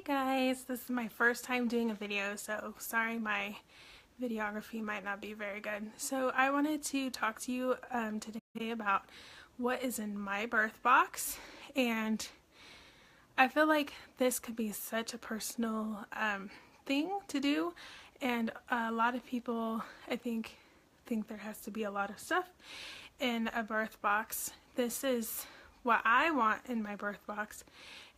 guys, this is my first time doing a video, so sorry my videography might not be very good. So I wanted to talk to you today about what is in my birth box, and I feel like this could be such a personal thing to do, and a lot of people I think there has to be a lot of stuff in a birth box. This is what I want in my birth box,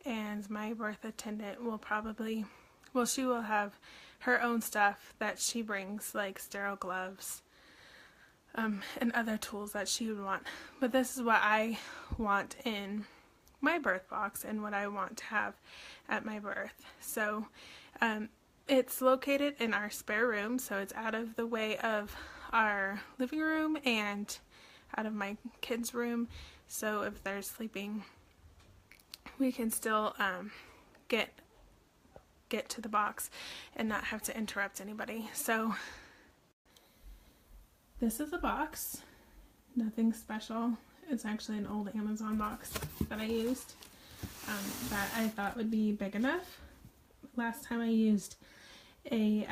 and my birth attendant will probably, well, she will have her own stuff that she brings, like sterile gloves and other tools that she would want. But this is what I want in my birth box and what I want to have at my birth. So it's located in our spare room, so it's out of the way of our living room and out of my kids' room, so if they're sleeping we can still get to the box and not have to interrupt anybody. So this is a box, nothing special. It's actually an old Amazon box that I used that I thought would be big enough. Last time I used a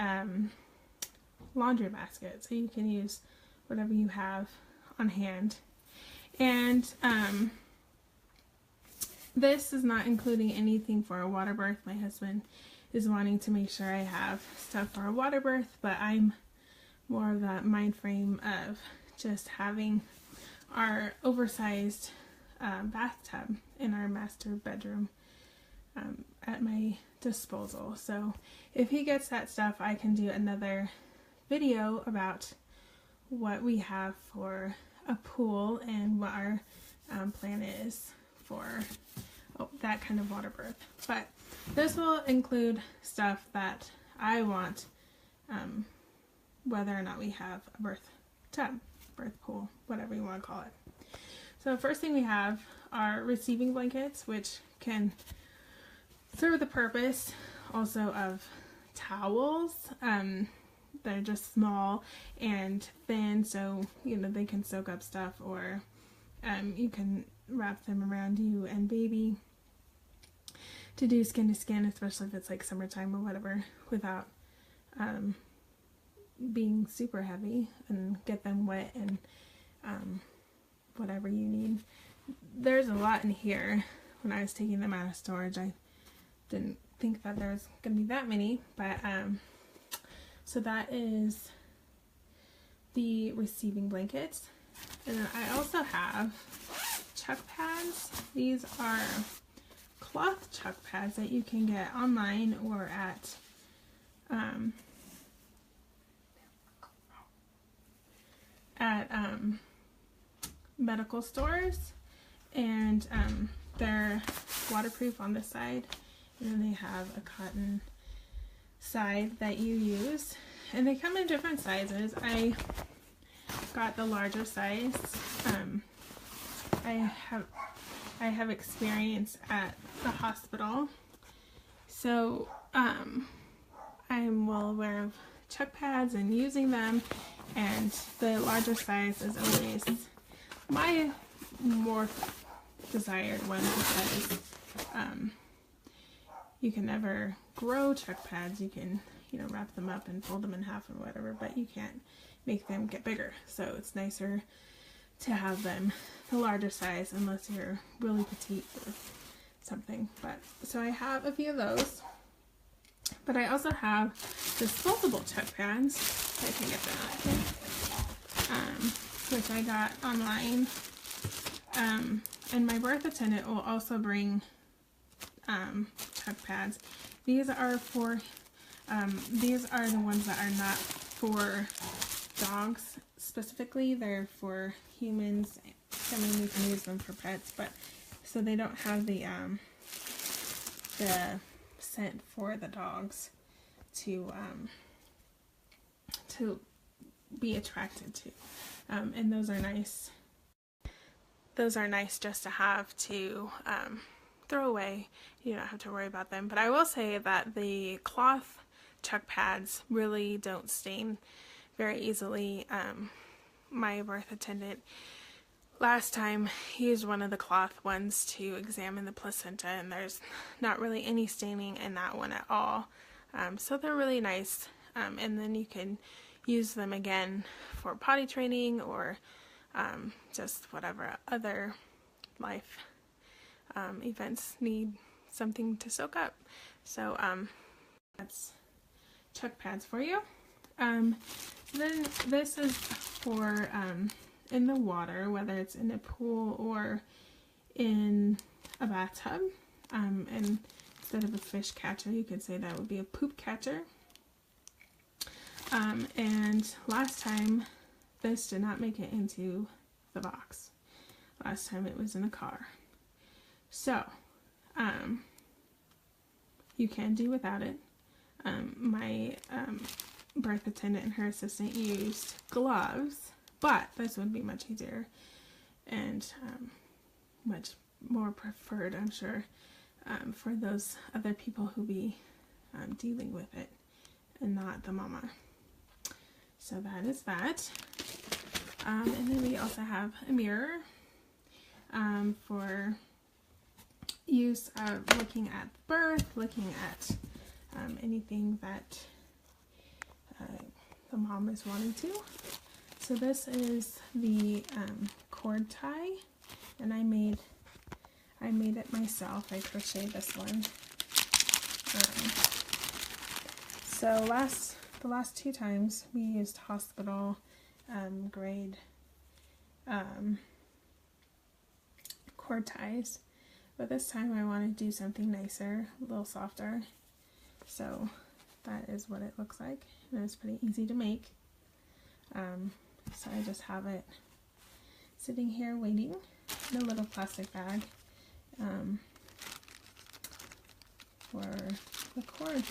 laundry basket, so you can use whatever you have on hand. And this is not including anything for a water birth. My husband is wanting to make sure I have stuff for a water birth, but I'm more of that mind frame of just having our oversized bathtub in our master bedroom at my disposal. So if he gets that stuff, I can do another video about what we have for a pool and what our plan is for that kind of water birth. But this will include stuff that I want, whether or not we have a birth tub, birth pool, whatever you want to call it. So the first thing we have are receiving blankets, which can serve the purpose also of towels. They're just small and thin, so they can soak up stuff, or you can wrap them around you and baby to do skin to skin, especially if it's like summertime or whatever, without being super heavy, and get them wet and whatever you need. There's a lot in here. When I was taking them out of storage, I didn't think that there was gonna be that many, but so that is the receiving blankets. And then I also have chuck pads. These are cloth chuck pads that you can get online or at medical stores, and they're waterproof on the side, and then they have a cotton side that you use, and they come in different sizes. I got the larger size. I have experience at the hospital, so I'm well aware of chuck pads and using them, and the larger size is always my more desired one, because you can never grow chuck pads. You can wrap them up and fold them in half or whatever, but you can't make them get bigger, so it's nicer to have them the larger size unless you're really petite or something. But so I have a few of those, but I also have disposable chuck pads. I can get them out, which I got online, and my birth attendant will also bring chuck pads. These are for these are the ones that are not for dogs specifically. They're for humans. I mean, you can use them for pets, but so they don't have the scent for the dogs to be attracted to, and those are nice. Those are nice just to have to throw away. You don't have to worry about them. But I will say that the cloth chuck pads really don't stain very easily. My birth attendant last time he used one of the cloth ones to examine the placenta, and there's not really any staining in that one at all. So they're really nice, and then you can use them again for potty training or just whatever other life events need something to soak up. So that's chuck pads for you. Then this is for in the water, whether it's in a pool or in a bathtub. And instead of a fish catcher, you could say that would be a poop catcher. And last time, this did not make it into the box. Last time it was in the car. So, you can do without it. My birth attendant and her assistant used gloves, but this would be much easier and much more preferred, I'm sure, for those other people who be dealing with it and not the mama. So that is that. And then we also have a mirror for use of looking at birth, looking at anything that the mom is wanting to. So this is the cord tie, and I made it myself. I crocheted this one. So the last two times we used hospital grade cord ties, but this time I want to do something nicer, a little softer. So that is what it looks like, and it's pretty easy to make. So I just have it sitting here waiting in a little plastic bag for the cord.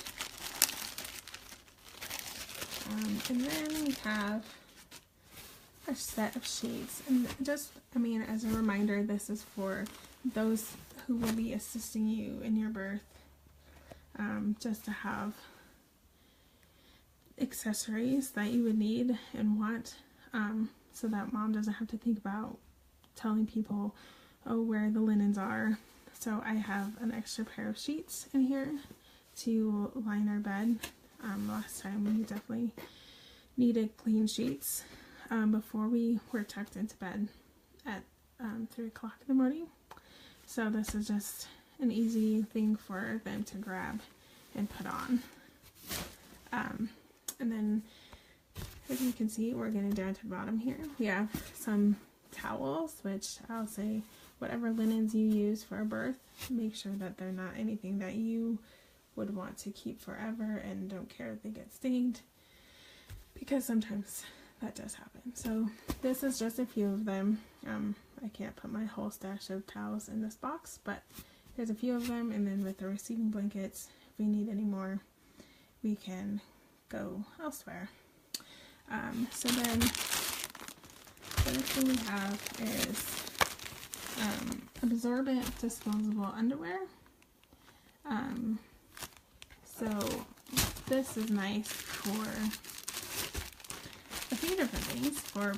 And then we have a set of sheets, and just, I mean, as a reminder, this is for those who will be assisting you in your birth, just to have accessories that you would need and want, so that mom doesn't have to think about telling people, oh, where the linens are. So I have an extra pair of sheets in here to line our bed. Last time we definitely needed clean sheets before we were tucked into bed at 3 o'clock in the morning. So this is just an easy thing for them to grab and put on. And then, as you can see, we're getting down to the bottom here. We have some towels, which I'll say whatever linens you use for a birth, make sure that they're not anything that you would want to keep forever and don't care if they get stained, because sometimes that does happen. So this is just a few of them. I can't put my whole stash of towels in this box, but there's a few of them, and then with the receiving blankets, if we need any more, we can go elsewhere. So then the other thing we have is absorbent disposable underwear. So this is nice for a few different things, for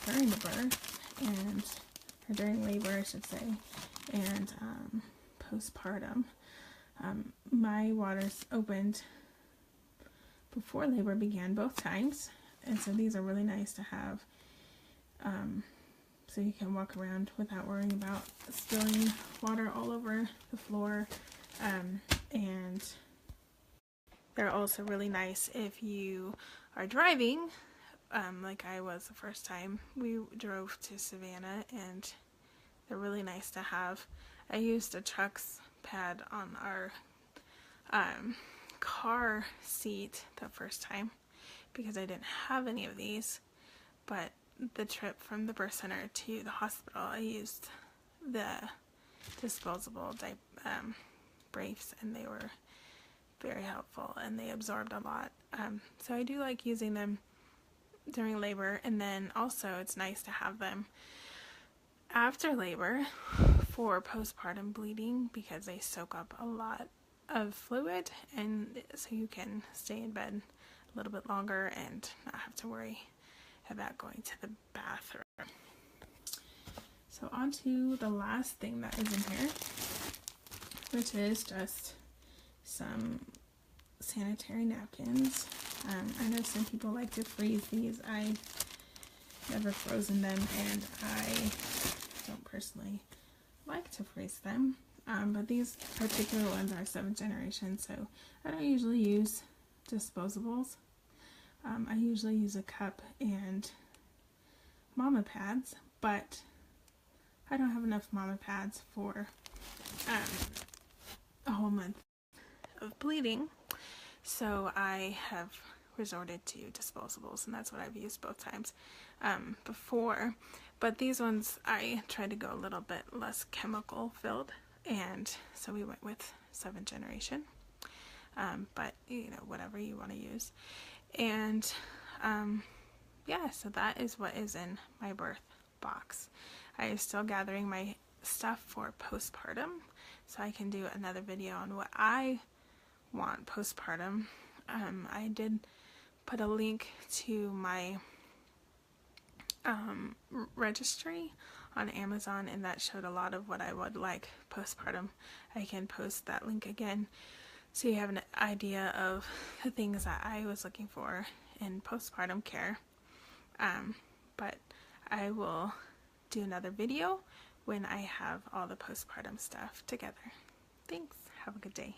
during the birth, and or during labor, I should say, and postpartum. My waters opened before labor began both times, and so these are really nice to have, so you can walk around without worrying about spilling water all over the floor. And they're also really nice if you are driving, like I was the first time we drove to Savannah, and they're really nice to have. I used a Chuck's pad on our car seat the first time because I didn't have any of these, but the trip from the birth center to the hospital, I used the disposable briefs, and they were very helpful, and they absorbed a lot. So I do like using them during labor, and then also it's nice to have them after labor for postpartum bleeding, because they soak up a lot of fluid, and so you can stay in bed a little bit longer and not have to worry about going to the bathroom. So on to the last thing that is in here, which is just some sanitary napkins. I know some people like to freeze these. I never frozen them, and I don't personally like to freeze them. But these particular ones are 7th generation, so I don't usually use disposables. I usually use a cup and mama pads, but I don't have enough mama pads for a whole month of bleeding, so I have resorted to disposables, and that's what I've used both times before. But these ones I tried to go a little bit less chemical filled, and so we went with 7th generation, but you know, whatever you want to use. And yeah, so that is what is in my birth box. I am still gathering my stuff for postpartum, so I can do another video on what I want postpartum. I did put a link to my registry on Amazon, and that showed a lot of what I would like postpartum. I can post that link again so you have an idea of the things that I was looking for in postpartum care. But I will do another video when I have all the postpartum stuff together. Thanks. Have a good day.